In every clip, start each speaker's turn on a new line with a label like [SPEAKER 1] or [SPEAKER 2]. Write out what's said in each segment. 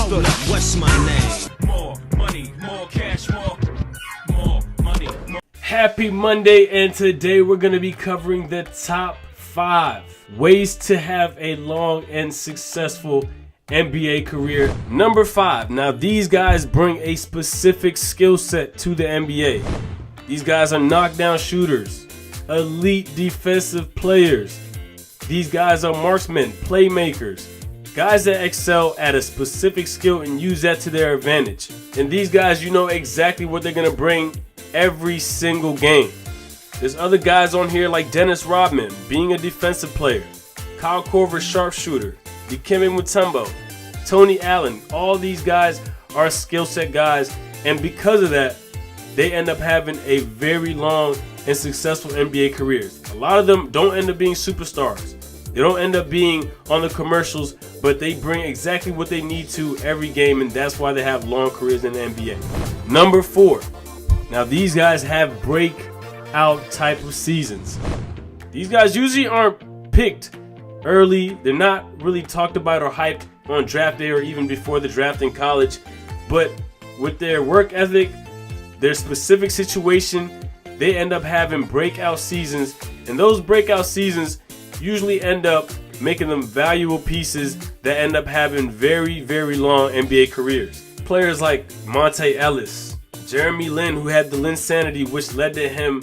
[SPEAKER 1] Hold up, what's my name?
[SPEAKER 2] More money, more cash, more money. Happy Monday, and today we're going to be covering the top 5 ways to have a long and successful NBA career. Number 5. Now these guys bring a specific skill set to the NBA. These guys are knockdown shooters, elite defensive players. These guys are marksmen, playmakers, guys that excel at a specific skill and use that to their advantage. And these guys, you know exactly what they're going to bring every single game. There's other guys on here like Dennis Rodman, being a defensive player, Kyle Korver, sharpshooter, Dikembe Mutombo, Tony Allen. All these guys are skill set guys, and because of that, they end up having a very long and successful NBA careers. A lot of them don't end up being superstars. They don't end up being on the commercials, but they bring exactly what they need to every game, and that's why they have long careers in the NBA. Number 4. Now these guys have breakout type of seasons. These guys usually aren't picked early. They're not really talked about or hyped on draft day or even before the draft in college. But with their work ethic, their specific situation, they end up having breakout seasons. And those breakout seasons usually end up making them valuable pieces that end up having very, very long NBA careers. Players like Monte Ellis, Jeremy Lin, who had the Linsanity, which led to him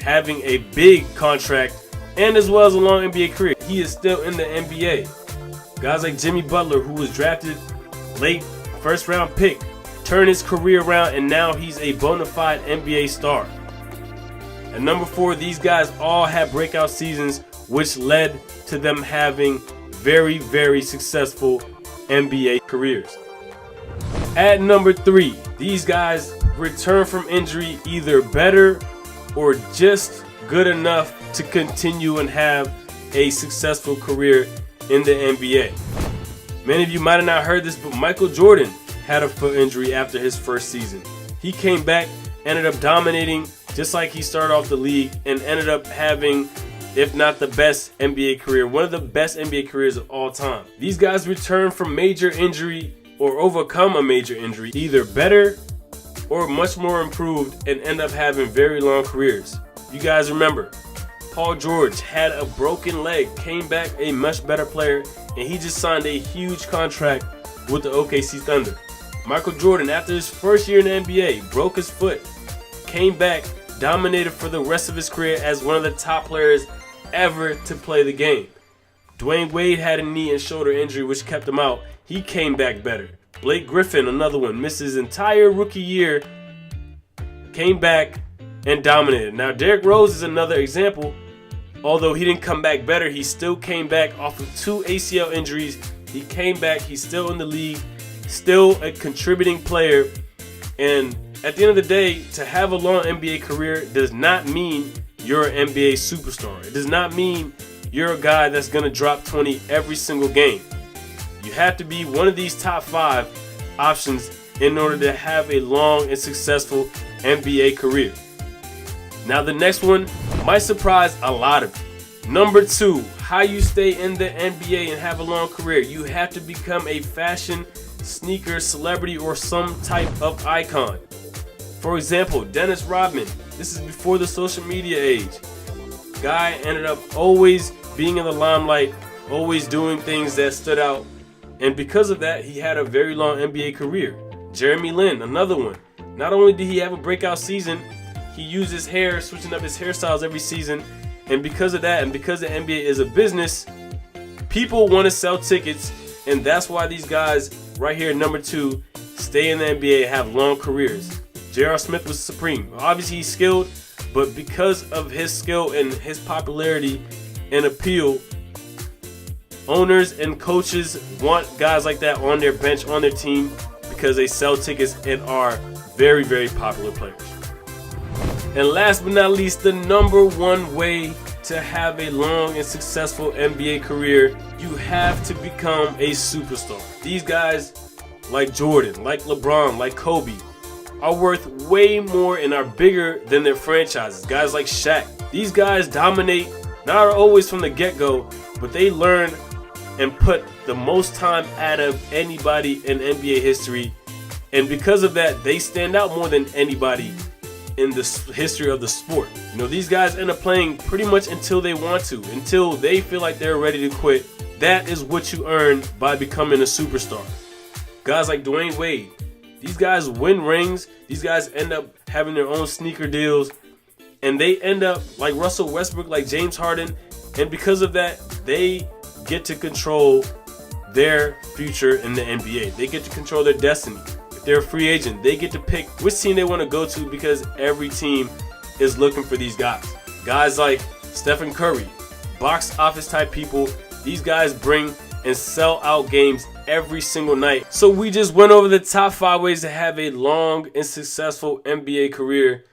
[SPEAKER 2] having a big contract and as well as a long NBA career. He is still in the NBA. Guys like Jimmy Butler, who was drafted late, first round pick, turned his career around, and now he's a bona fide NBA star. And number 4, these guys all had breakout seasons, which led to them having very, very successful NBA careers. At number 3, these guys return from injury either better or just good enough to continue and have a successful career in the NBA. Many of you might have not heard this, but Michael Jordan had a foot injury after his first season. He came back, ended up dominating just like he started off the league, and ended up having, if not the best NBA career, one of the best NBA careers of all time. These guys return from major injury or overcome a major injury either better or much more improved and end up having very long careers. You guys remember, Paul George had a broken leg, came back a much better player, and he just signed a huge contract with the OKC Thunder. Michael Jordan, after his first year in the NBA, broke his foot, came back, dominated for the rest of his career as one of the top players ever to play the game. Dwayne Wade had a knee and shoulder injury which kept him out. He came back better. Blake Griffin, another one, missed his entire rookie year, came back and dominated. Now Derrick Rose is another example. Although he didn't come back better, he still came back off of 2 ACL injuries. He came back, he's still in the league, still a contributing player. And at the end of the day, to have a long NBA career does not mean you're an NBA superstar. It does not mean you're a guy that's going to drop 20 every single game. You have to be one of these top 5 options in order to have a long and successful NBA career. Now the next one might surprise a lot of you. Number 2, how you stay in the NBA and have a long career. You have to become a fashion, sneaker, celebrity, or some type of icon. For example, Dennis Rodman. This is before the social media age. Guy ended up always being in the limelight, always doing things that stood out. And because of that, he had a very long NBA career. Jeremy Lin, another one. Not only did he have a breakout season, he used his hair, switching up his hairstyles every season. And because of that, and because the NBA is a business, people want to sell tickets. And that's why these guys right here, number 2, stay in the NBA and have long careers. J.R. Smith was supreme. Obviously he's skilled, but because of his skill and his popularity and appeal, owners and coaches want guys like that on their bench, on their team, because they sell tickets and are very, very popular players. And last but not least, the number 1 way to have a long and successful NBA career, you have to become a superstar. These guys like Jordan, like LeBron, like Kobe, are worth way more and are bigger than their franchises. Guys like Shaq. These guys dominate, not always from the get-go, but they learn and put the most time out of anybody in NBA history. And because of that, they stand out more than anybody in the history of the sport. You know, these guys end up playing pretty much until they want to, until they feel like they're ready to quit. That is what you earn by becoming a superstar. Guys like Dwayne Wade, these guys win rings. These guys end up having their own sneaker deals. And they end up like Russell Westbrook, like James Harden. And because of that, they get to control their future in the NBA. They get to control their destiny. If they're a free agent, they get to pick which team they want to go to because every team is looking for these guys. Guys like Stephen Curry, box office type people. These guys bring and sell out games every single night. So we just went over the top 5 ways to have a long and successful NBA career.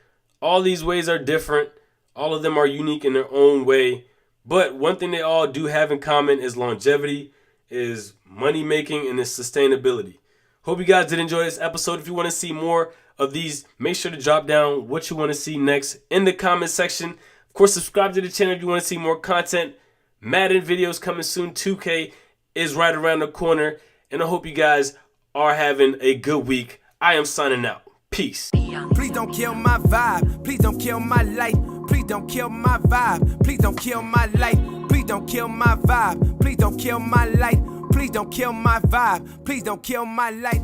[SPEAKER 2] All these ways are different. All of them are unique in their own way. But one thing they all do have in common is longevity, is money making, and is sustainability. Hope you guys did enjoy this episode. If you want to see more of these, make sure to drop down what you want to see next in the comment section. Of course, subscribe to the channel if you want to see more content. Madden videos coming soon. 2K is right around the corner. And I hope you guys are having a good week. I am signing out. Peace.
[SPEAKER 3] Please don't kill my vibe. Please don't kill my light. Please don't kill my vibe. Please don't kill my light. Please don't kill my vibe. Please don't kill my light. Please don't kill my vibe. Please don't kill my light.